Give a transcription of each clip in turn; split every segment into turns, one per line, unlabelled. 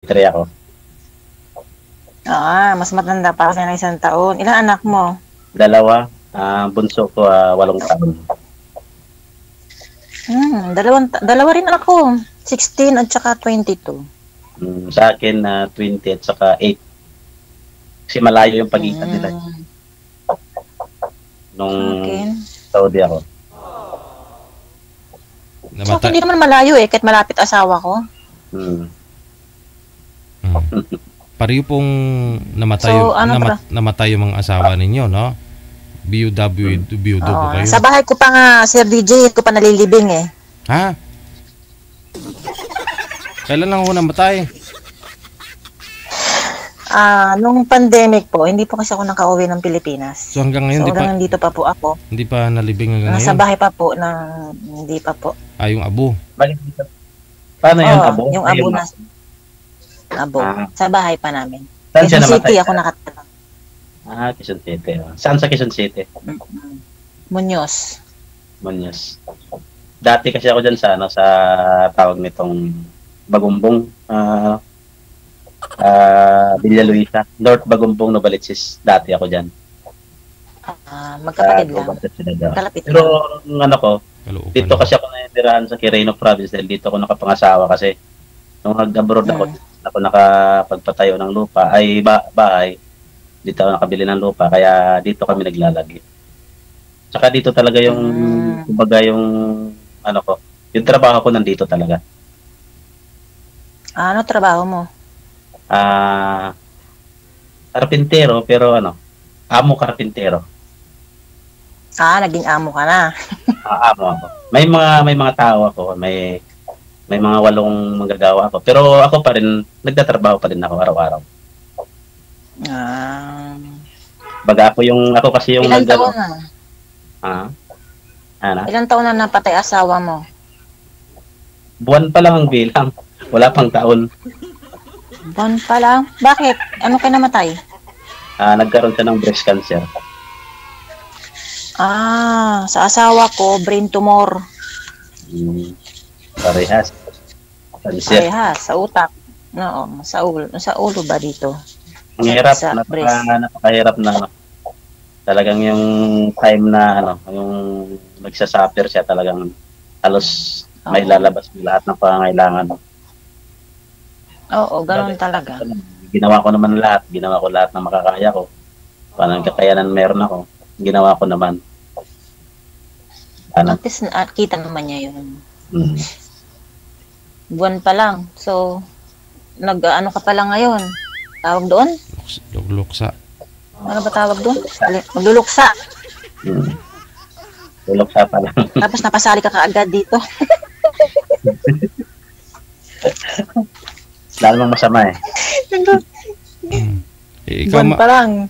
23 ako.
Mas matanda pa kasi ng 1 taon. Ilang anak mo?
2, bunso ko 8 taon.
Dalawa rin anak ko. 16 at saka 22.
Sa akin, 20 at saka 8. Kasi malayo yung pagitan nila. Nung Saudi ako.
So, hindi naman malayo kahit malapit asawa ko.
Pareho pong namatay, so, namatay yung mga asawa ninyo, no? BUW po kayo.
Sa bahay ko pa nga, Sir DJ, ko pa nalilibing eh.
Ha? Kailan lang ako namatay?
Nung pandemic po, hindi po kasi ako nakauwi ng Pilipinas.
So hanggang ngayon,
hanggang nandito pa po ako.
Hindi pa nalibing hanggang ngayon?
Nasa bahay pa po, hindi pa po.
Yung abo?
Paano yung abo?
Yung abo na. Abo. Sa bahay pa namin.
Saan siya
Quezon
namatay?
City ako nakatira.
Quezon City. Saan sa Quezon City?
Muñoz.
Dati kasi ako dyan sa tawag nitong Bagumbong. Villa Luisa. North Bagumbong, Novaliches. Dati ako dyan.
Magkapatid lang. Kalapit
Pero
lang.
Dito kasi ako naitirahan sa Quirino Province dahil dito ako nakapangasawa kasi nung nag-abroad ako nakapagpatayo ng lupa ay bahay. Dito ako nakabili ng lupa kaya dito kami naglalagi. Tsaka dito talaga yung kumbaga yung yung trabaho ko nandito talaga.
Ano trabaho mo?
Karpintero pero amo karpintero.
Naging amo ka na.
Amo ako. May mga tao ako, may mga 8 manggagawa ako. Pero ako pa rin nagtatrabaho pa rin ako araw-araw. Baga ako kasi yung
Ilang taon na? Ilang taon na napatay asawa mo?
Buwan pa lang ang bilang. Wala pang taon.
Buwan pa lang? Bakit? Ano kayo namatay?
Nagkaroon siya ng breast cancer.
Sa asawa ko, brain tumor.
Parehas. Cancer.
Parehas, sa utak. No, sa ulo ba dito?
Ang hirap, napakahirap na talagang yung time na yung nagsasuffer siya talagang halos may lalabas ng lahat ng pangangailangan.
Oo, ganoon talaga.
Ginawa ko naman lahat. Ginawa ko lahat ng makakaya ko. Paano kakayanan meron ako. Ginawa ko naman.
At least kita naman niya yun. Buwan pa lang. So, nag-ano ka pa lang ngayon? Tawag doon?
Luksa.
Ano ba tawag doon? Magluluksa.
Luluksa pa lang.
Tapos napasali ka kaagad dito.
Lalo mong masama eh.
Ikaw,
buwan pa lang.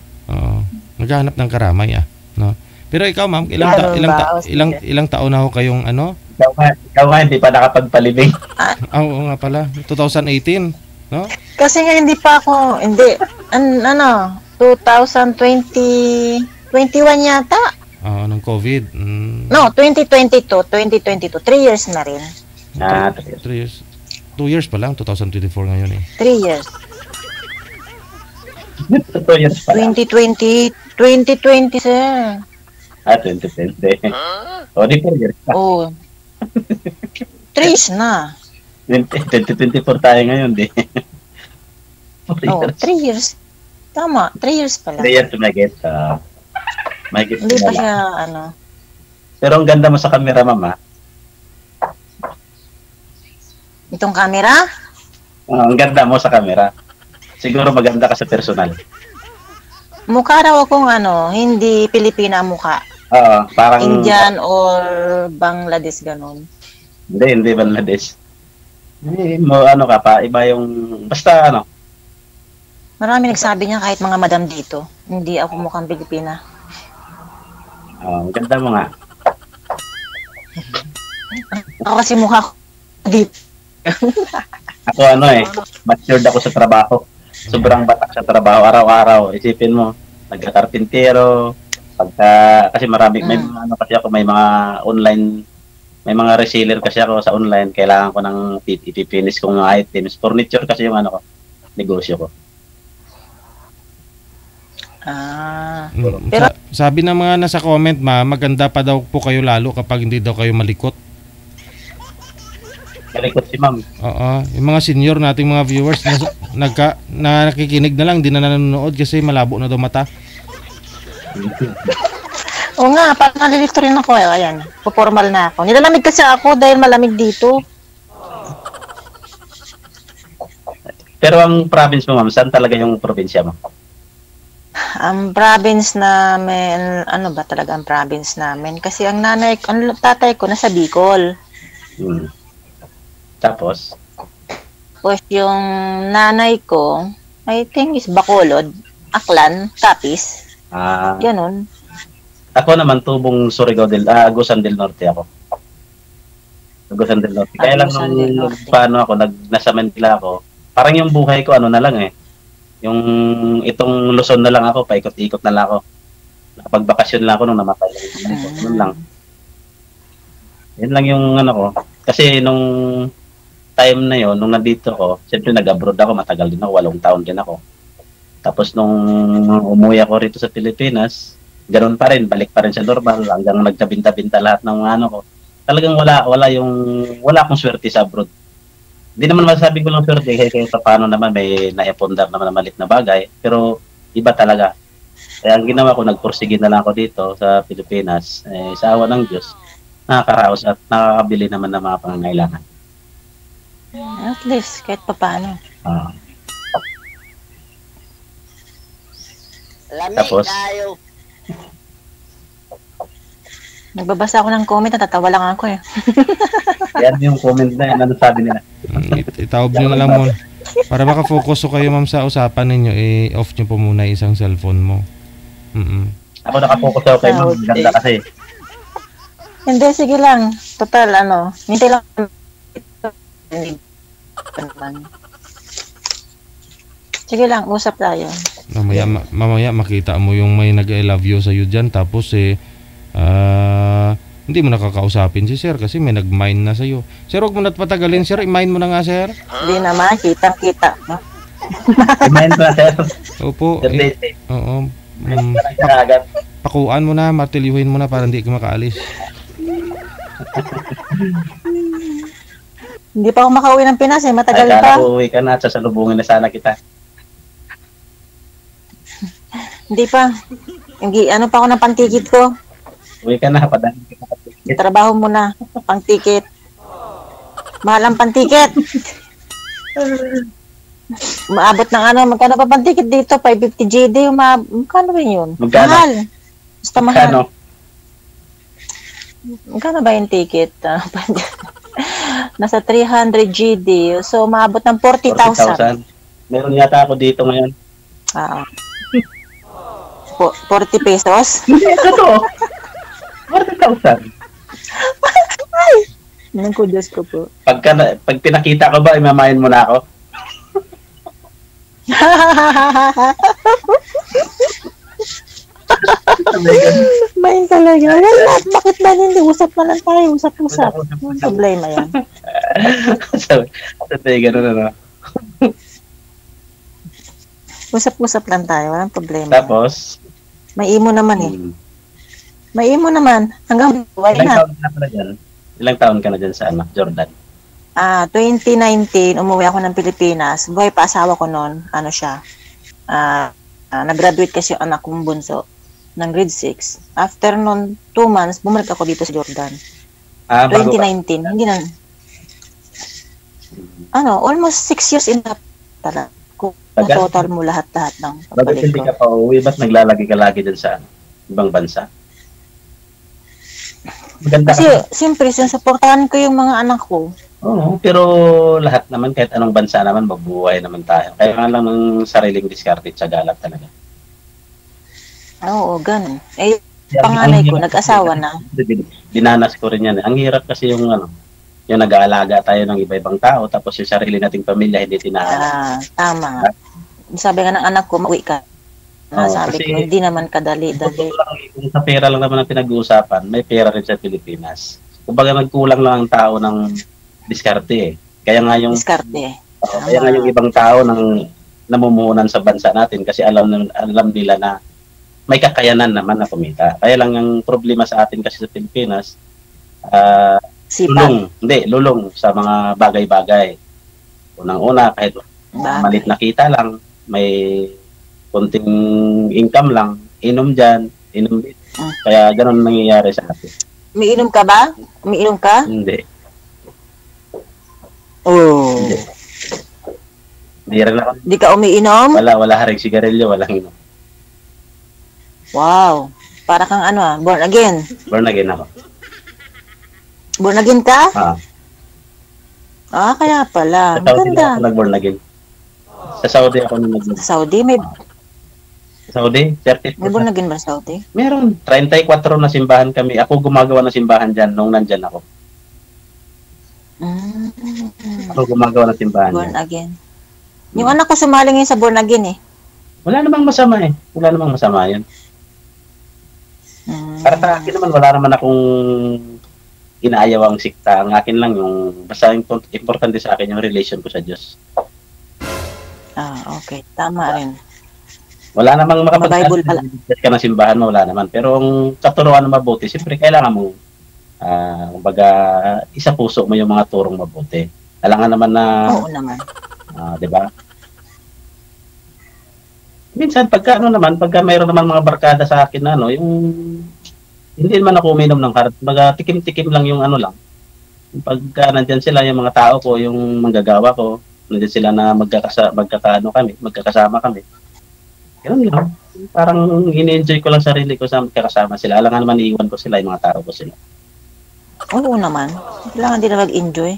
Naghahanap ng karamay no? Pero ikaw ma'am, ilang taon na ho kayong
Ikaw nga hindi pa nakapagpalibing.
Oo nga pala, 2018, no?
Kasi nga hindi pa ako, 2021 yata.
Ng COVID.
No, 2022, 3 years na rin.
3 years. 2 years pa lang, 2024 ngayon eh.
3 years.
2 years pa lang.
2020, sir.
2020. Di 4 years pa.
3 years na.
2024 tayo ngayon, di.
3 years. Tama, 3 years pa lang.
3 years may get.
Hindi pa siya,
Pero ang ganda mo sa camera, mama.
Itong camera?
Ang ganda mo sa camera. Siguro maganda ka sa personal.
Mukha raw akong hindi Pilipina mukha.
Parang
Indian or Bangladesh ganon.
Hindi Bangladesh. Ka pa, iba yung basta
Marami nagsabi niya kahit mga madam dito, hindi ako mukhang Pilipina.
Ang ganda mo nga.
Ako kasi mukha ko dito.
Ako matured ako sa trabaho. Sobrang batak sa trabaho araw-araw. Isipin mo, nagkakarpintero, kasi marami may kasi ako may mga online, may mga reseller kasi ako sa online, kailangan ko ng ipipinish kong mga items. Furniture kasi yung negosyo ko.
Pero
Sabi ng mga nasa comment, maganda pa daw po kayo lalo kapag hindi daw kayo malikot.
Malikot si ma'am.
Oo, yung mga senior nating mga viewers na nakikinig na lang, hindi na nanonood kasi malabo na daw mata.
oo nga, parang nalilito rin ako. Ayan, pupormal na ako. Nilalamig kasi ako dahil malamig dito.
Pero ang province mo, ma'am, saan talaga yung probinsya mo?
Ang province namin, ano ba talaga ang province namin? Kasi ang tatay ko nasa Bicol.
Tapos
Yung nanay ko, I think is Bacolod, Aklan, Capiz. Ganun.
Ako naman tubong Surigao Agusan del Norte ako. Agusan del Norte. Kaya lang nung paano ako, nasa Manila ako, parang yung buhay ko ano na lang eh. Yung itong Luzon na lang ako, paikot-ikot na lang ako. Nakapagbakasyon lang ako nung namatay. Yun lang. Yun lang yung ano ko. Kasi nung time na yon, nung nandito ako, siyempre nag-abroad ako, matagal din ako, 8 taon din ako. Tapos nung umuwi ako rito sa Pilipinas, ganoon pa rin, balik pa rin sa normal, hanggang nagkabinta-binta lahat ng ano ko. Talagang wala akong swerte sa abroad. Hindi naman masasabi ko lang swerte, kaya sa paano naman may naipundar naman na malit na bagay, pero iba talaga. Kaya ang ginawa ko, nagpursige na lang ako dito sa Pilipinas, sa awa ng Diyos, nakakaraos at nakakabili naman ng mga pangangailangan.
At least, kahit pa paano.
Tapos,
nagbabasa ako ng comment, natatawa lang ako eh.
yan yung comment na yan, ano sabi nila?
Itawag nyo na lang muna. Para makafocus ko kayo ma'am sa usapan ninyo, off nyo po muna isang cellphone mo.
Ako nakapokus ako kay ma'am, ganda kasi.
Hindi, sige lang. Total, hintay lang. Sige lang, usap tayo.
Mamaya makita mo yung may nag-I love you sa'yo dyan, tapos hindi mo nakakausapin si sir kasi may nag-mine na sa'yo. Sir, huwag mo na't patagalin sir, i-mine mo na nga sir.
Hindi naman, kitang-kita.
I-mine mo na sir.
Opo. Oo. Pakuan mo na, martilyuhin mo na para hindi ka makaalis.
Hindi pa ako makauwi ng Pinas eh, matagal pa.
Ay, uuwi ka na at sasalubungin na sana kita.
Hindi pa. Ano pa ako ng pantikit ko?
Uwi ka na, padahal kita pantikit.
Trabaho mo na, pangtikit. Mahal ang pantikit. Maabot ng magkano pa pantikit dito? 550 GD, magkano ba yun?
Magkano?
Mahal. Basta mahal.
Magkano?
Magkano ba yung ticket? Nasa 300 GD. So, maabot ng 40,000.
Meron yata ako dito ngayon.
40 pesos?
Ito. 40,000.
Ay! Nang ko, Diyos ko po.
Pag pinakita ko ba, imamayin mo na ako?
Main talaga. Wala, bakit ba hindi? Usap na lang tayo. Usap-usap. Ang problema yan.
Sabi, gano'n na.
Usap-usap lang tayo. Walang problema.
Tapos?
May imo naman eh. May imo naman. Hanggang buhay na.
Ilang taon ka na dyan sa Jordan?
2019, umuwi ako ng Pilipinas. Buhay pa asawa ko noon. Nag-graduate kasi yung anak kong bunso ng grade 6. After noon, 2 months, bumalik ako dito sa Jordan. 2019. Hindi na. Almost 6 years in talaga. Kung total mo lahat-lahat ng
pagbalik ko. Bakit hindi ka pa uwi? Ba't naglalagi ka lagi dun sa ibang bansa? Maganda
kasi, siyempre, sinusuportahan ko yung mga anak ko.
Oo, pero lahat naman, kahit anong bansa naman, mabuhay naman tayo. Kaya nga lang ng sariling diskarte at galak talaga.
Oo, ganun. Panganay ko, nag-asawa na.
Dinanas ko rin yan. Ang hirap kasi yung yung nag-aalaga tayo ng iba-ibang tao, tapos yung sarili nating pamilya, hindi tinaalaga.
Tama. Sabi nga ng anak ko, mauwi ka. Sabi ko, hindi naman kadali-dali.
Kung sa pera lang naman ang pinag-uusapan, may pera rin sa Pilipinas. Kumbaga nagkulang lang ang tao ng diskarte eh. Kaya nga yung
diskarte.
Kaya nga yung ibang tao namumuhunan sa bansa natin kasi alam nila na may kakayanan naman na kumita. Kaya lang ang problema sa atin kasi sa Pilipinas, lulong sa mga bagay-bagay. Unang-una, kahit malit na kita lang, may konting income lang, inom dyan, inom dito. Kaya ganun nangyayari sa atin.
Umiinom ka ba? Umiinom ka?
Hindi.
Oh.
Hindi rin ako.
Hindi ka umiinom?
Wala rin sigarilyo, walang inom.
Wow. Para kang born again.
Born again ako.
Born again ka?
Ah.
Kaya pala.
Sa Saudi
Maganda.
ako nag-born again. Sa Saudi ako nag-born.
Sa Saudi? May
Saudi? 30%.
May born again ba sa Saudi?
Meron. 34 na simbahan kami. Ako gumagawa ng simbahan dyan nung nandyan ako. Ako gumagawa ng simbahan
Born
dyan.
again. Yung anak ko sumali ngayon sa born again eh.
Wala namang masama eh. Wala namang masama yun. Para sa akin naman, wala naman akong inaayaw ang sikta. Ang akin lang yung, basta importante sa akin yung relation ko sa Diyos.
Okay. Tama rin.
Wala namang
Bible pala.
ka ng simbahan mo, wala naman. Pero ang katuruan na mabuti, siyempre kailangan mo, kumbaga, isa puso mo yung mga turong mabuti. Kailangan naman na,
Oo naman.
di ba? Minsan, pagka mayroon naman mga barkada sa akin na, yung, hindi naman ako uminom ng karat, baga, tikim-tikim lang yung lang. Pagka nandyan sila, yung mga tao ko, yung manggagawa ko, nandyan sila na magkakasama kami. Ganun lang. Parang ini-enjoy ko lang sarili ko sa magkakasama sila. Alangan naman iiwan ko sila, yung mga tao ko sila.
Oo naman. Kailangan din na mag-enjoy.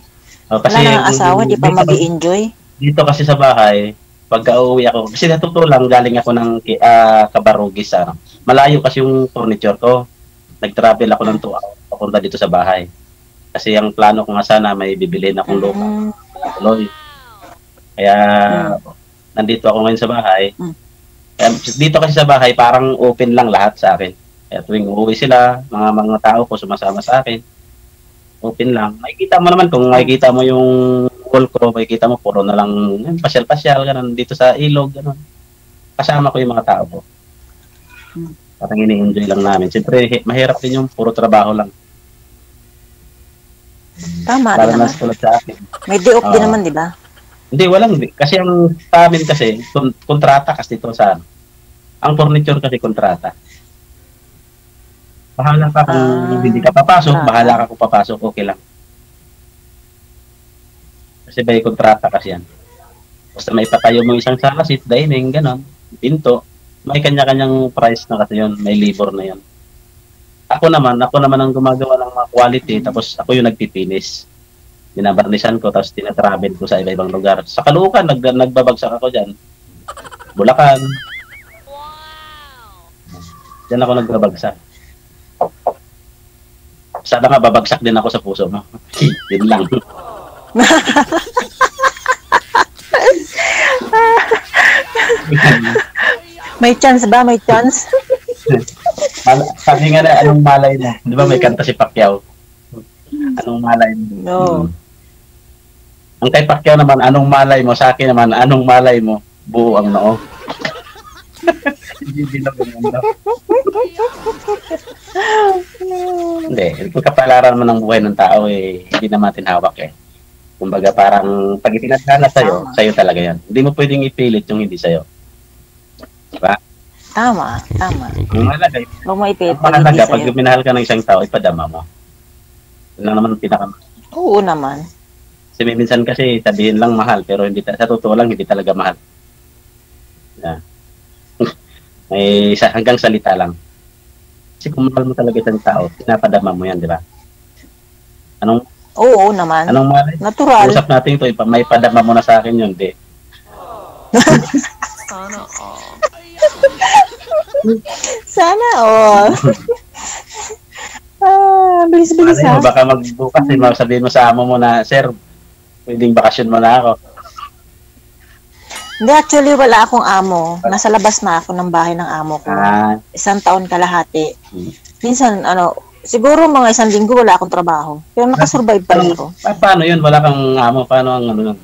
Kasi
wala nang asawa, di pa mag-i-enjoy.
Dito kasi sa bahay, pagka uuwi ako, kasi natuto lang, galing ako ng Cabarugis. Malayo kasi yung furniture ko. Nag-travel ako ng 2 hours papunta dito sa bahay. Kasi ang plano ko nga sana, may bibili na akong lupa. Kaya, nandito ako ngayon sa bahay. Dito kasi sa bahay, parang open lang lahat sa akin. Kaya tuwing uuwi sila, mga tao ko sumasama sa akin. Open lang. Makikita mo naman kung makikita mo yung wall ko, makikita mo puro na lang pasyal-pasyal, ganun, dito sa ilog, ganun. Kasama ko yung mga tao ko. Parang ini-enjoy lang namin. Siyempre, mahirap din yung puro trabaho lang.
Tama
para
rin naman.
Sa akin.
May day off din naman, di ba?
Hindi, walang. Kasi ang sa amin kasi, kontrata kasi ito sa ang furniture kasi kontrata. Bahala ka kung hindi ka papasok, bahala ka kung papasok, okay lang. Kasi may kontrata kasi yan. Basta may patayo mo isang sala, seat dining, gano'n, pinto, may kanya-kanyang price na kasi yun, may labor na yun. Ako naman ang gumagawa ng mga quality, tapos ako yung nagpipinis. Binabarnisan ko, tapos tinatravel ko sa iba-ibang lugar. Sa Caloocan, nagbabagsak ako dyan. Bulacan. Diyan ako nagbabagsak. Sana nga babagsak din ako sa puso mo. Yun lang.
May chance ba? May chance?
Sabi nga na, anong malay mo? Di ba may kanta si Pacquiao? Anong malay mo?
No.
Ang kay Pacquiao naman, anong malay mo? Sa akin naman, anong malay mo? Buo ang noo. Hindi lang gumanda. Hindi, kung kapalaran mo ng buhay ng tao, hindi naman tinawak eh. Kumbaga parang pag itinadhana sa'yo talaga yan. Hindi mo pwedeng ipilit yung hindi sa'yo. Diba?
Tama.
Ang mahalaga,
Huwag mo ipilit
pag minahal ka ng isang tao, ipadama mo. Yun lang naman ang pinaka.
Oo naman.
Kasi minsan kasi sabihin lang mahal, pero hindi sa totoo lang, hindi talaga mahal. Yeah. May hanggang salita lang. Kasi kung mahal mo talaga isang tao, pinapadama mo yan, di ba?
Oo naman.
Anong malay?
Natural.
Usap natin ito, may padama mo na sa akin yun, di.
Sana all. Bilis-bilis ha.
Baka magbukas, sabihin mo sa amo mo na, sir, pwedeng bakasyon mo na ako.
Hindi, actually, wala akong amo. Nasa labas na ako ng bahay ng amo ko. 1 taon kalahati. Minsan, siguro mga 1 linggo wala akong trabaho. Pero nakasurvive pa rin ako.
Paano yun? Wala kang amo? Paano ang yun?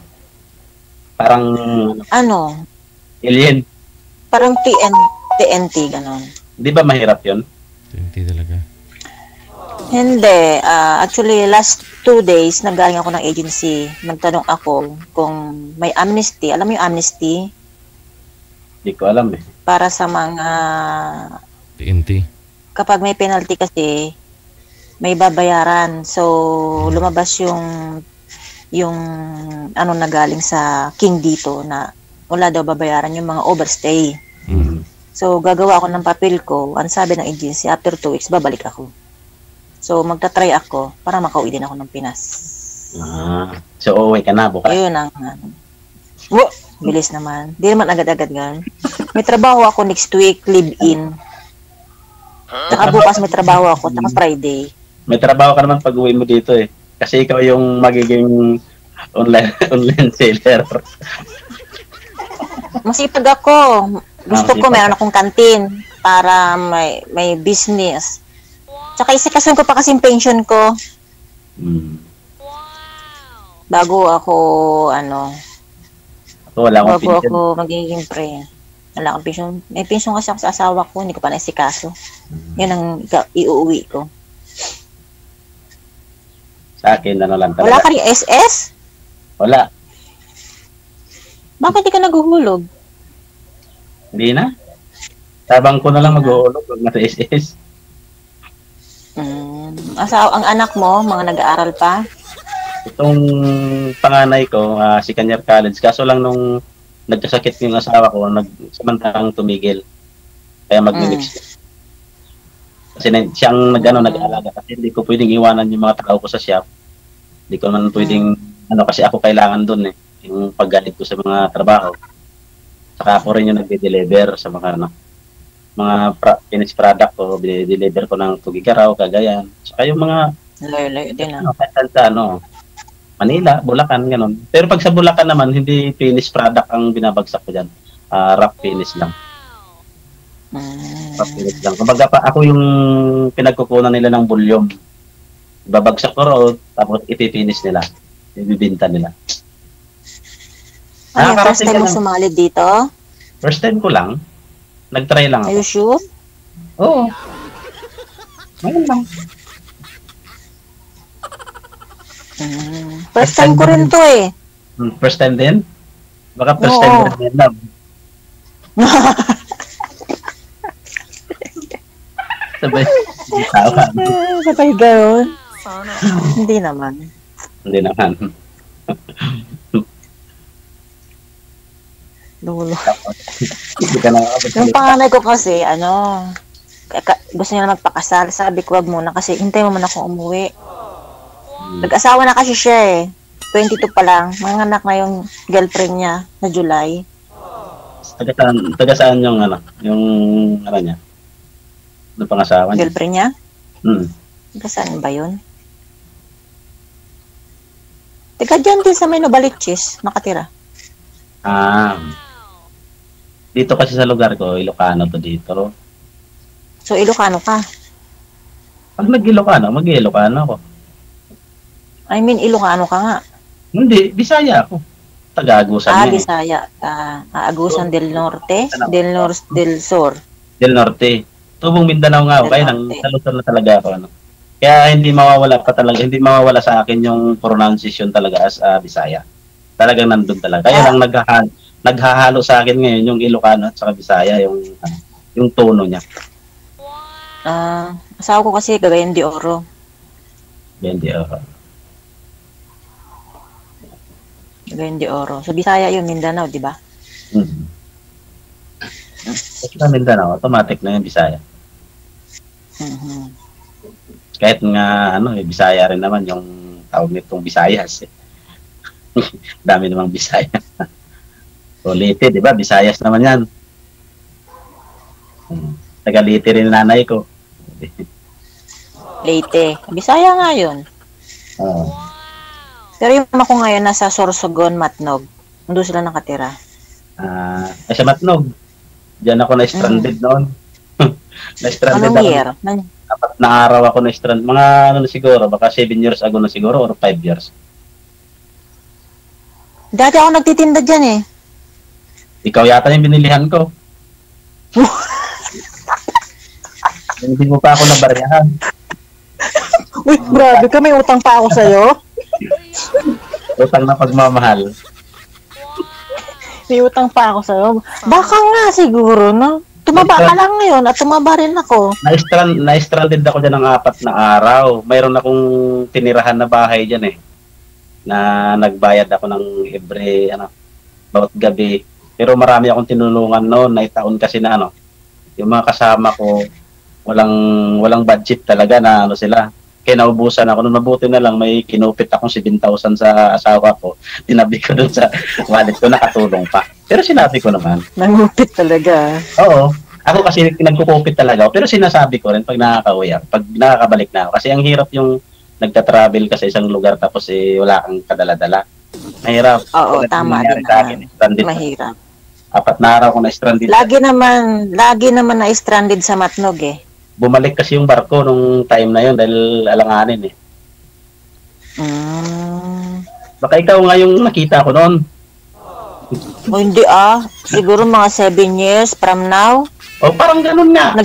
Parang... Alien.
Parang TNT, gano'n.
Di ba mahirap yun?
TNT talaga.
Hindi. Actually, last 2 days, nagaling ako ng agency. Nagtanong ako kung may amnesty. Alam mo yung amnesty?
Hindi ko alam eh.
Para sa mga...
TNT.
Kapag may penalty kasi, may babayaran. So, lumabas yung ano na galing sa King dito na wala daw babayaran yung mga overstay.
Mm.
So, gagawa ako ng papel ko. Ang sabi ng agency, after 2 weeks, babalik ako. So, magta-try ako para makauwi din ako ng Pinas.
So, uuwi ka na bukas?
Ayun ang bilis naman. Di naman agad-agad gan. May trabaho ako next week, live-in. Saka bukas may trabaho ako, saka Friday.
May trabaho ka naman pag uwi mo dito eh. Kasi ikaw yung magiging online seller.
Masipag ako. Gusto ko meron akong kantin para may business. Tsaka isikasun ko pa kasi yung pension ko. Bago ako,
wala akong
bago ako magiging pre. Wala akong pension. May pension kasi ako sa asawa ko, hindi ko pa naisikaso. Yan ang iuwi ko.
Sa akin, lang talaga.
Wala ka rin SS?
Wala.
Bakit di ka naguhulog?
Hindi na. Tabang ko na lang maghuhulog pag nasa SS.
Ang anak mo, mga nag-aaral pa?
Itong panganay ko, second year college. Kaso lang nung nagkasakit yung asawa ko, samantalang tumigil. Kaya mag-mix. Kasi siyang nag-aalaga kasi hindi ko pwedeng iwanan yung mga tao ko sa shop. Hindi ko naman pwedeng, kasi ako kailangan dun eh. Yung paggalit ko sa mga trabaho. Saka ako rin yung nagde-deliver sa mga finished product ko, deliver ko ng Tugigaraw, Cagayan. Saka yung mga
layo-layo din
sa Manila, Bulacan, ganun. Pero pag sa Bulacan naman, hindi finished product ang binabagsak ko dyan. Rough finish lang. Rough finish lang. Kumbaga pa, ako yung pinagkukunan nila ng bulyom. Babagsak ko roon, tapos ipipinish nila. Ibibinta nila.
First time mo sumali dito?
First time ko lang. Nag-try lang ako.
Are you sure?
Oo. Ngayon lang.
First time ko rin to eh.
First time din? Baka first time din love. Sabay, tao ka.
Sabay gano'n. Hindi naman.
Hindi naman.
Lolo. Yung panganay ko kasi, gusto niya na magpakasal. Sabi ko, wag muna kasi hintay mo man ako umuwi. Nag-asawa na kasi siya eh. 22 pa lang. Manganak na yung girlfriend niya na July.
Taga saan yung niya? Ano pangasawa niya?
Girlfriend niya? Taga saan ba yun? Taga dyan din sa may Novaliches, nakatira.
Dito kasi sa lugar ko, Ilocano to dito.
So, Ilocano ka?
Pag nag-Ilocano, mag-Ilocano ako.
I mean, Ilocano ka nga.
Hindi, Bisaya ako. Taga-Agusan.
Bisaya. Agusan del Norte? Del Sur.
Del Norte. Tubong Mindanao nga ako. Kaya nalusot na talaga ako. Kaya hindi mawawala sa akin yung pronunciation talaga as Bisaya. Talagang nandun talaga. Kaya lang naghahalo sa akin ngayon yung Ilocano at saka Bisaya, yung tono niya.
Asawa ko kasi Cagayan de Oro.
Cagayan de Oro.
Cagayan de Oro. So, Bisaya yung Mindanao, di ba?
Sa Mindanao, automatic na yung Bisaya. Kahit nga, Bisaya rin naman yung tawag nitong Bisayas eh. Dami namang Bisaya. So, Leyte, di ba? Bisayas naman yan. Taga Leyte rin nanay ko.
Leyte. Bisaya nga yun. Pero yung mama ko ngayon nasa Sorsogon, Matnog. Nandun sila nakatira.
Sa Matnog. Diyan ako na-stranded noon. Na-stranded
Anong year?
Apat na araw ako na-stranded. Mga siguro, baka 7 years ago na siguro or 5 years.
Dati ako nagtitinda dyan eh.
Ikaw yata yung binilihan ko. Hindi mo pa ako nabaryahan.
Uy, grabe ka, may utang pa ako sa'yo.
Utang na pagmamahal.
May utang pa ako sa'yo. Baka nga siguro, no? Tumaba ka lang ngayon at tumaba rin ako.
Na-stranded ako dyan ng 4 na araw. Mayroon akong tinirahan na bahay dyan na nagbayad ako ng every, bawat gabi. Pero marami akong tinulungan noon, na taon kasi na yung mga kasama ko, walang budget talaga na sila. Kaya naubusan ako. Nung mabuti na lang, may kinupit akong 7,000 sa asawa ko. Tinabi ko dun sa wallet ko, nakatulong pa. Pero sinabi ko naman.
Nangupit talaga.
Oo. Ako kasi nagkukupit talaga. Pero sinasabi ko rin pag nakakauwi ako, pag nakakabalik na ako. Kasi ang hirap yung nagta-travel ka sa isang lugar tapos wala kang kadala-dala. Mahirap.
Oo, tama din naman. Mahirap.
4 na araw ko na stranded.
Lagi naman na stranded sa Matnog
Bumalik kasi yung barko nung time na yun dahil alanganin Baka ikaw nga yung nakita ko noon.
O hindi siguro mga 7 years from now.
O parang ganun nga.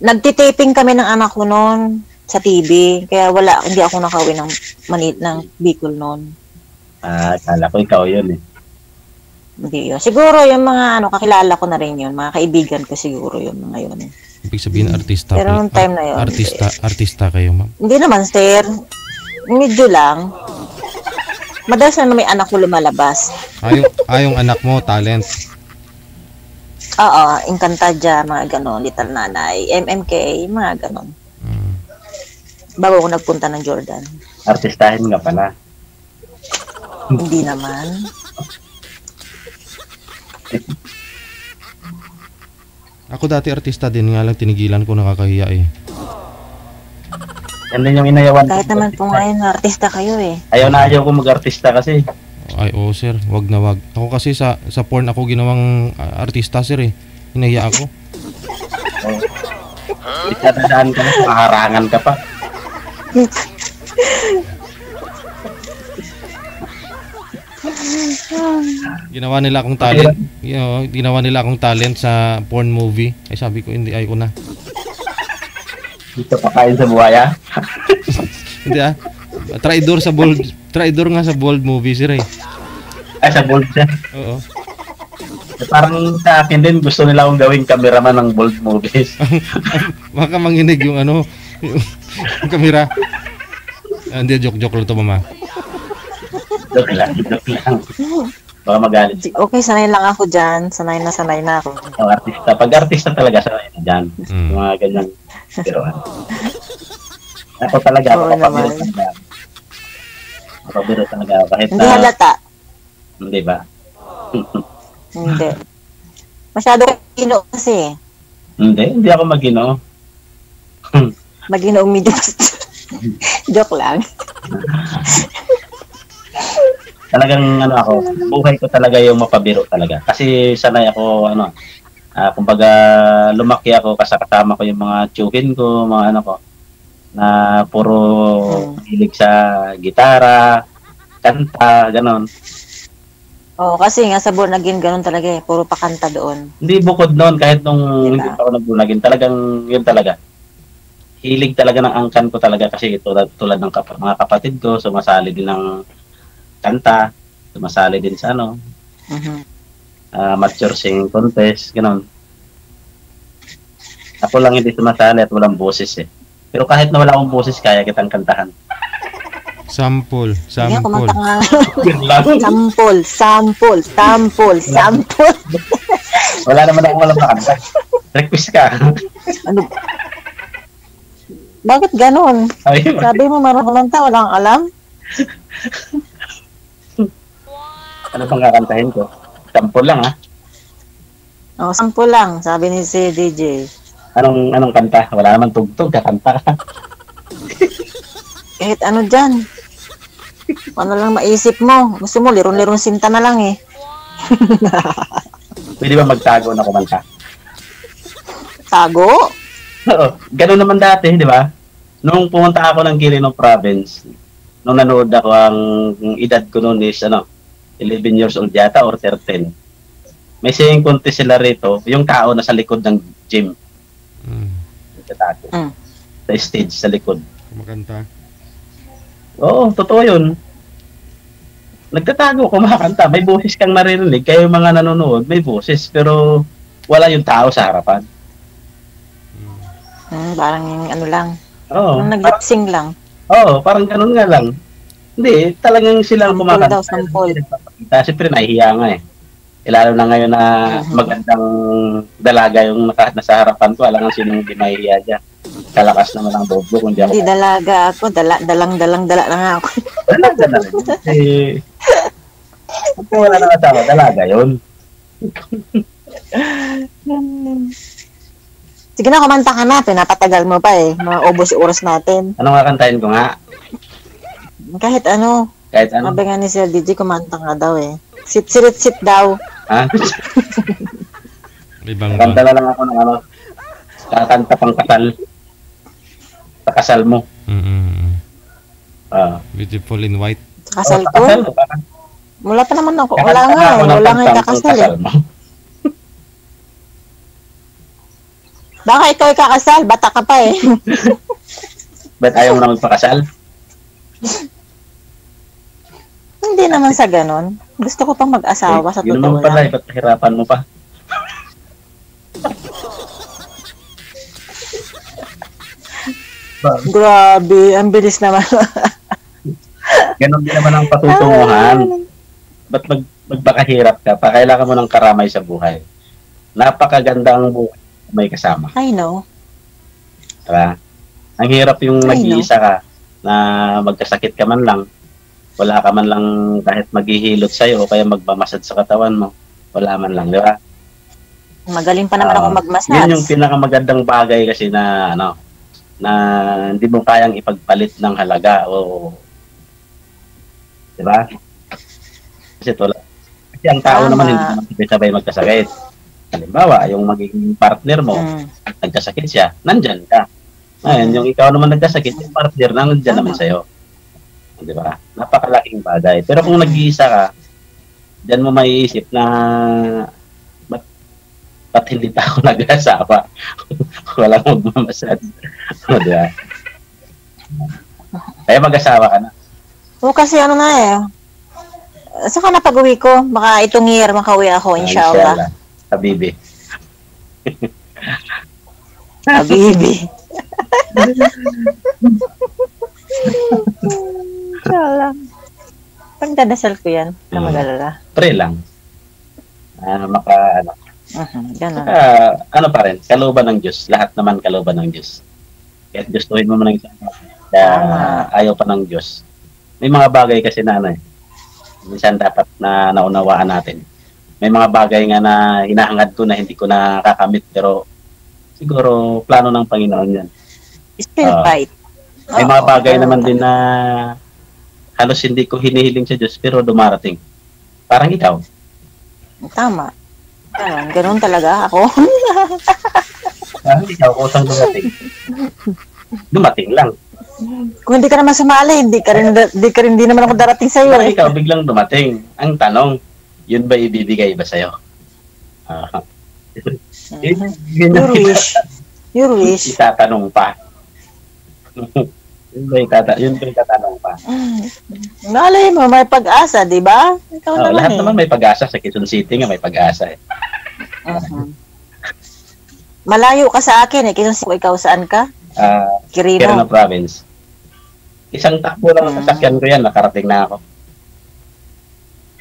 Nagtitaping kami ng anak ko noon sa TV. Kaya hindi ako nakauwi ng Bicol noon.
Akala ko ikaw yun
Hindi yun. Siguro yung mga kakilala ko na rin yun. Mga kaibigan ko siguro yun mga yun.
Ibig sabihin artista.
Pero nung time na yun.
Artista kayo, ma'am?
Hindi naman, sir. Medyo lang. Madalas na may anak ko lumalabas.
Yung anak mo, talent.
Oo, Encantadia, mga ganon. Little Nanay, MMK, mga ganon. Bago ako nagpunta ng Jordan.
Artistahin nga pala.
Hindi naman.
Ako dati artista din, nga lang tinigilan ko, nakakahiya
Yan din yung inayawan.
Kahit naman po ngayon, artista kayo
Ayaw ko mag-artista kasi.
Ay, sir, wag na wag. Ako kasi sa porn ako ginawang artista, sir Hinahiya ako.
Itadadaan ka na, makaharangan ka pa.
Ginawa nila akong talent sa porn movie. Ay sabi ko hindi, ayoko na.
Dito pa kain sa buhaya?
Hindi Traidor nga sa bold movie sir
Ay sa bold siya?
Oo.
Parang sa akin din gusto nila akong gawing cameraman ng bold movies.
Baka manginig yung yung camera. Hindi, joke lang to, mama.
Joke lang. Baka magalit.
Okay, sanay lang ako dyan. Sanay na ako.
Artista. Pag artista talaga, sanay na dyan. Mga ganyan. Pero ako talaga, mapabiro talaga. Kahit
hindi halata.
Hindi ba?
Hindi. Masyado Ginoo kasi.
Hindi ako Maginoo.
Maginoo Diyos. Joke lang.
Talagang ako, buhay ko talaga yung mapabiro talaga. Kasi sanay ako, kumbaga lumaki ako kasama ko yung mga tsuhin ko, mga ko, na puro hilig sa gitara, kanta, ganon.
Oo, kasi nga sa Born-Again ganun talaga puro pakanta doon.
Hindi bukod noon, kahit nung hindi pa ako nag-Born-Again, talagang yun talaga. Hilig talaga ng angkan ko talaga kasi tulad ng mga kapatid ko, sumasali din ng kanta, sumasali din sa mature singing contest, gano'n. Ako lang hindi sumasali at walang boses Pero kahit na wala akong boses, kaya kitang kantahan.
Sample.
Wala naman akong alam na kanta. Request ka.
Ano? Bakit ganon? Sabi mo marunong kanta, walang alam?
Ano pang kakantahin ko? Sample lang
sample lang, sabi ni si DJ.
Anong kanta? Wala naman tugtog, kakanta ka.
Kahit ano dyan. Ano lang maisip mo. Gusto mo, lirong-lirong sinta na lang
Pwede ba magtago na kumanta?
Tago?
Oo, ganun naman dati, di ba? Nung pumunta ako ng Quirino Province, nung nanood ako, ang edad ko noon is 11 years old yata or 13. may singing contest sila rito, yung tao na sa likod ng gym. Nagtatago. Sa stage, sa likod.
Kumakanta.
Oo, totoo yun. Nagtatago, kumakanta. May boses kang naririnig. Kayo mga nanonood, may boses. Pero wala yung tao sa harapan.
Parang ano lang.
Oo.
Parang nag-lip-sync lang.
Oo, parang ganun nga lang. Hindi, talagang sila
Sample
kumakanta.
daw, sample.
Siyempre, nahihiya nga eh. Lalo na ngayon na magandang dalaga yung nasa harapan ko. Alam nga sinong hindi mahihiya dyan. Kalakas naman ang bobo.
Hindi dalaga ako. Dala na nga ako.
Dalaga na rin. Kung wala nang asawa, dalaga yun.
Sige na, kumanta ka na. Pinapatagal mo pa eh. Maubos yung oras natin.
Ano nga kantahin ko nga?
Kahit ano.
Kahit ano?
Sabi nga ni Sir DJ, kumanta nga daw eh. Sit daw.
Ha?
Ibang
Kanta na lang ako ng ano. Kakanta pang kasal. Sa kasal mo.
Beautiful in white.
Kasal ko?
Kasal ko.
Wala pa naman ako. Wala nga eh. Wala nga yung kakasal eh. Baka ikaw ay kakasal. Bata ka pa eh.
Ba't ayaw mo na magpakasal?
Hindi naman sa ganon. Gusto ko pang mag-asawa sa
yun
totoo
naman pala,
lang.
ba't hirapan mo pa?
Grabe, ang bilis naman.
Ganon din naman ang patutunguhan. Ba't magpakahirap ka pa? Kailangan mo ng karamay sa buhay. Napakaganda ang buhay may kasama.
I know.
Diba? Ang hirap yung nag-iisa ka na magkasakit ka man lang. Wala ka man lang kahit maghihilot sa'yo o kaya magmamasad sa katawan mo. Wala man lang, di ba?
Magaling pa naman ako magmassage.
Yun yung pinakamagandang bagay kasi na na hindi mo kayang ipagpalit ng halaga o di ba? Kasi ang tao naman hindi naman sabay magkasakit. Halimbawa, yung magiging partner mo, nagkasakit siya, nandyan ka. Ngayon, yung ikaw naman nagkasakit, yung partner nandyan naman sa'yo. Di ba? Napakalaking bagay. Pero kung nag-iisa ka, dyan mo maiisip na ba't hindi pa ako nag-asawa? Walang magmamasad. Di ba? Kaya mag-asawa ka na.
Oo, kasi ano na eh. Saka na pag-uwi ko, baka itong year makauwi ako, inshallah.
Habibi.
Habibi. Inshallah. Pagdadasal ko yan, na mag-alala.
Pray lang.
Ganun.
Ano pa rin, kalooban ng Diyos. Lahat naman kalooban ng Diyos. Kahit gustuhin mo man ng isang ayaw pa ng Diyos. May mga bagay kasi minsan dapat na naunawaan natin. May mga bagay nga na hinahangad ko na hindi ko nakakamit pero siguro plano ng Panginoon yan.
Still fight.
May mga bagay naman din na halos hindi ko hinihiling sa Diyos pero dumarating. Parang ikaw.
Tama. Ganun talaga ako.
Parang ikaw, kusang dumating. Dumating lang.
Kung hindi ka naman sumali, hindi naman ako darating sa'yo.
Parang ikaw, biglang dumating. Ang tanong, yun ba ibibigay ba sa'yo?
Your wish.
Itatanong pa. Yun ba itatanong pa?
Malay mo, may pag-asa, di ba?
Lahat naman may pag-asa. Sa Quezon City nga may pag-asa eh.
Malayo ka sa akin eh. Quezon City, ikaw saan ka?
Quirino Province. Isang takbo lang ang sasakyan ko yan. Nakarating na ako.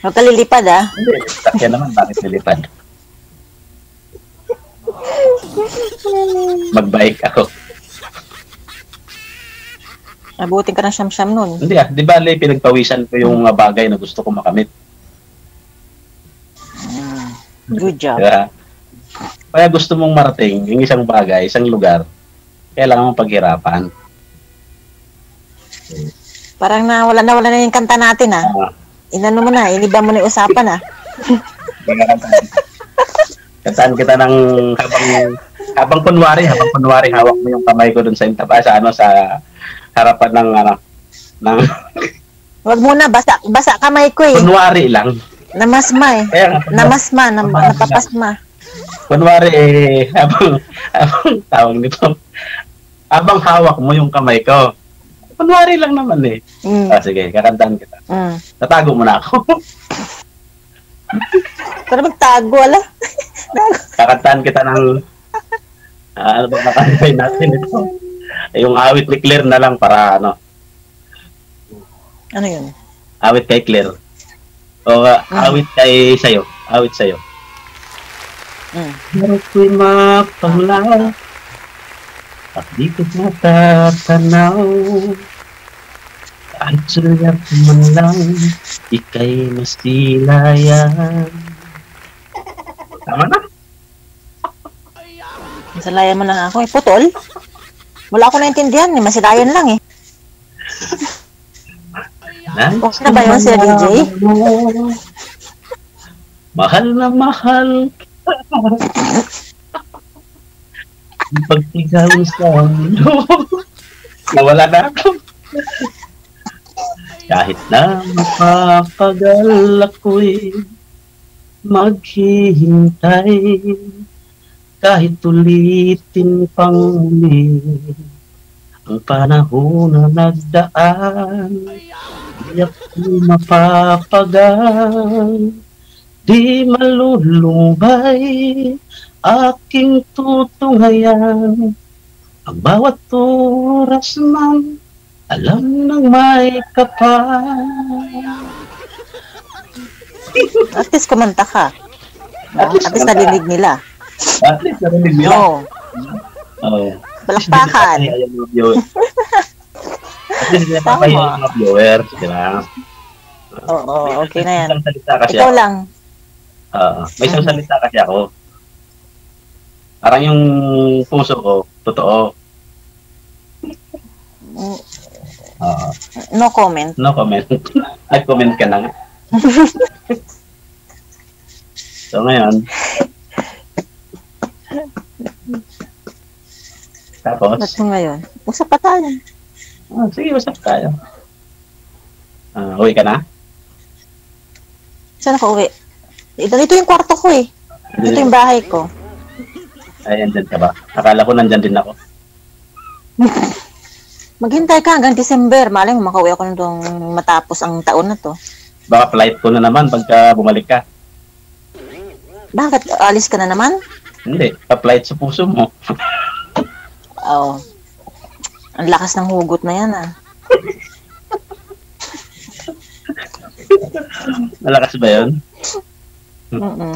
Huwag ka lilipad
Hindi, sasakyan naman. Bakit lilipad? Mag-bike ako.
Nabuting ka ng siyam-siyam nun.
Hindi di ba pinagpawisan ko yung mga bagay na gusto ko makamit.
Good job.
Diba? Kaya gusto mong marating yung isang bagay, isang lugar, kailangan mong paghirapan.
Parang nawala na yung kanta natin Inano mo na, iniba mo na yung usapan
Kantaan kita ng habang kunwari hawak mo yung kamay ko dun sa sa harapan ng
Wag muna, basa kamay ko eh.
kunwari lang.
Namasma eh.
Kaya nga,
Namasma, napapasma.
kunwari habang tawag nito, habang hawak mo yung kamay ko, kunwari lang naman eh. Sige, kakantahan kita. Tatago mo na ako.
Pero magtago, ala.
Kakantahan kita ng, ano ba makantay natin ito? Yung awit ni Claire na lang para ano.
Ano yun?
Awit kay Claire. O awit kay sayo. Awit sayo. Pero ko'y mapanglaw at di ko matatanaw. Kahit sulyap man lang, ika'y mas tilayan. Tama na?
Masalayan mo lang ako eh. Putol? Wala ako naintindihan eh. Masilayan lang eh. Okay na ba yun, Sir DJ?
Mahal na mahal ka. Pagtigaw sa mundo. Nawala na ako. Kahit na mapapagal ako'y maghihintay. Kahit ulitin pang muli ang panahon na nagdaan, di ako mapapagal, di malulumbay, aking tutunghayan. Ang bawat oras man, alam ng may kapal.
At least kumanta ka. At least narinig nila.
At least narinig nila.
Oo. Palakpakan.
At least napapahiya yung mga viewers, di ba?
Oo, okay na yan.
May isang salita kasi
Ikaw
ako.
lang.
May isang salita kasi ako. Parang yung puso ko, totoo.
No comment.
No comment. Nag-comment ka na nga. So ngayon, tapos,
Ba't mo ngayon? Usap pa tayo.
sige, usap tayo. Uwi ka na?
Saan ako uwi? Ito yung kwarto ko eh. Ito yung bahay ko.
Ay, andyan ka ba? Akala ko nandyan din ako.
Maghintay ka hanggang December. Malay mo, makauwi ako nung matapos ang taon na to.
Baka flight ko na naman pagka bumalik ka.
Bakit? Alis ka na naman?
Hindi, pa-flight sa puso mo.
Oo. Ang lakas ng hugot na yan ah.
Malakas ba yun?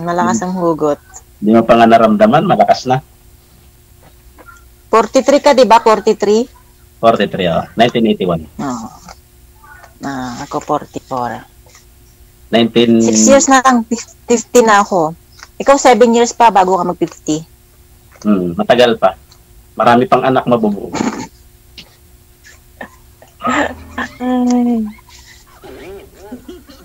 Malakas ang hugot.
Hindi mo pa nga naramdaman, malakas na.
43 ka, di ba? 43?
43, 1981.
Oo. Ako 44.
19...
6 years na lang, 50 na ako. Ikaw 7 years pa bago ka mag-50.
Matagal pa. Marami pang anak mabubuo.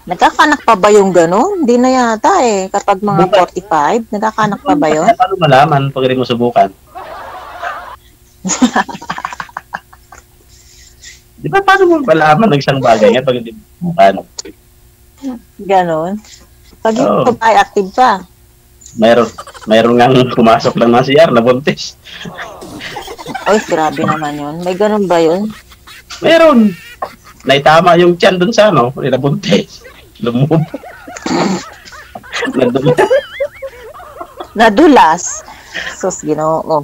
Nagkakanak pa ba yung gano'n? Hindi na yata eh. Kapag mga 45, nagkakanak pa ba yun?
Paano malaman pag rin mo subukan? Di ba paano mo malaman ng isang bagay nga pag hindi mo subukan?
Gano'n? Pag yung ay active pa.
Mayroon nga pumasok lang ng CR na buntis.
Ay, grabe naman yun. May gano'n ba yun?
Meron. Naitama yung tiyan dun sa ano, nabuntis. Lumubo.
Nadulas. Sus, Ginoo.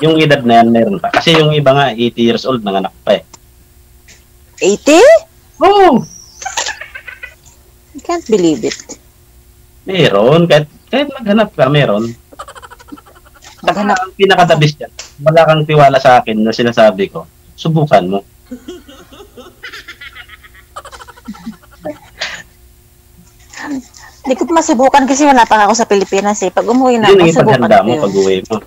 Yung edad na yan, meron pa. Kasi yung iba nga, 80 years old, nanganak pa eh.
80?
Oh!
I can't believe it.
Meron. Kahit maghanap ka, meron.
Maghanap.
Ang pinaka-the-best yan. Wala kang tiwala sa akin na sinasabi ko. Subukan mo.
Hindi ko pa masubukan kasi wala pa ako sa Pilipinas eh. Pag umuwi na
Yun
ako,
yung
subukan
ipaghanda
ko
mo
yun.
pag uwi mo.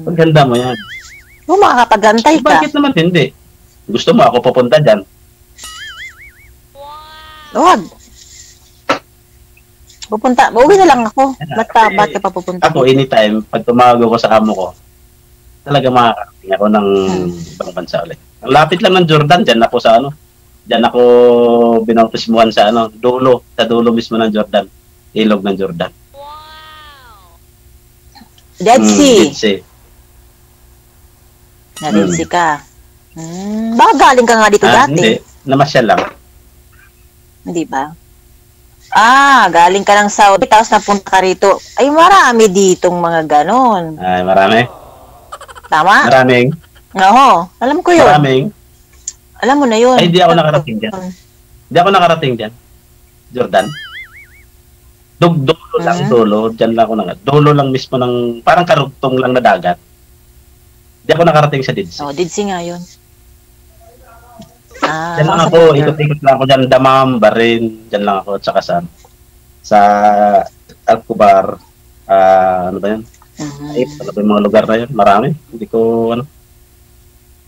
Paghanda mo yan.
Oo, makakapaghantay ka.
Bakit naman hindi? Gusto mo ako pupunta dyan?
Huwag. Pupunta. Uuwi na lang ako. Ba't ka pa pupunta?
Ako anytime, pag tumawag ako sa amo ko, talaga makakarating ako ng ibang bansa ulit. Ang lapit lang ng Jordan, dyan ako sa dyan ako binautismuhan sa sa dulo mismo ng Jordan, ilog ng Jordan.
Dead Sea.
Dead Sea.
Na Dead Sea ka. Baka galing ka nga dito dati.
Hindi, namasyal lang.
Hindi ba? Galing ka ng Saudi, tapos napunta ka rito. Ay, marami ditong mga ganon.
Ay, marami.
Tama?
Maraming.
Oo, alam ko yun.
Maraming.
Alam mo na yun.
Ay, hindi ako nakarating dyan. Hindi ako nakarating dyan. Jordan. Dulo lang, dulo. Dyan lang ako dulo lang mismo ng, parang karugtong lang na dagat. Hindi ako nakarating sa Dead Sea.
Dead Sea nga yun.
Dyan lang ako, ikot-ikot lang ako dyan, Damam, Barin, dyan lang ako, tsaka sa Al-Kubar, ano ba yun? Ay, ano ba yung mga lugar na yun? Marami. Hindi ko,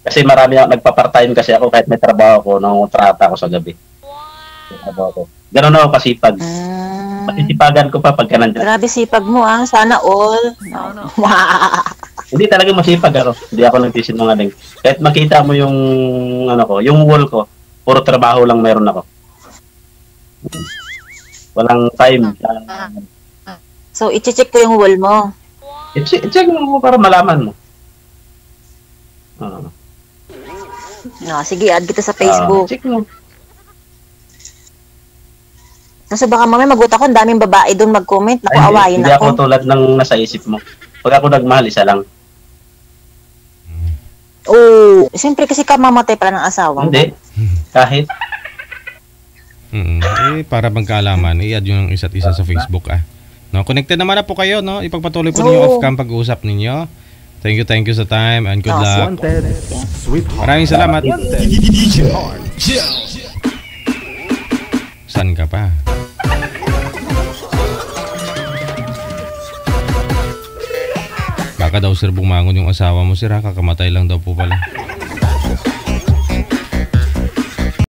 kasi marami ako, nagpa-part-time kasi ako kahit may trabaho ko, nangungontrata ako sa gabi. Ganun ako kasipag. Masisipagan ko pa pagka nandiyan.
Grabe sipag mo sana all. No.
Hindi talaga masipag ako. Hindi ako nagsisinungaling. Kahit makita mo yung yung wall ko, puro trabaho lang meron ako. Walang time.
So, i-check ko yung wall mo.
I-check mo para malaman mo.
Sige, add kita sa Facebook.
Check mo.
Kasi baka mamaya maguta ko, ang daming babae doon mag-comment. Naku, awayin
hindi ako tulad ng nasa isip mo. Pag ako nagmahal, isa lang.
Siyempre kasi ka mamatay pala ng asawa.
Hindi. Kahit.
Para magkaalaman, i-add yung isa't isa sa Facebook No, connected naman na po kayo, no? Ipagpatuloy po ninyo off-cam pag-uusap ninyo. Thank you sa time and good luck. Maraming salamat. Saan ka pa? Baka daw sir bumangon yung asawa mo sir, kakamatay lang daw po pala.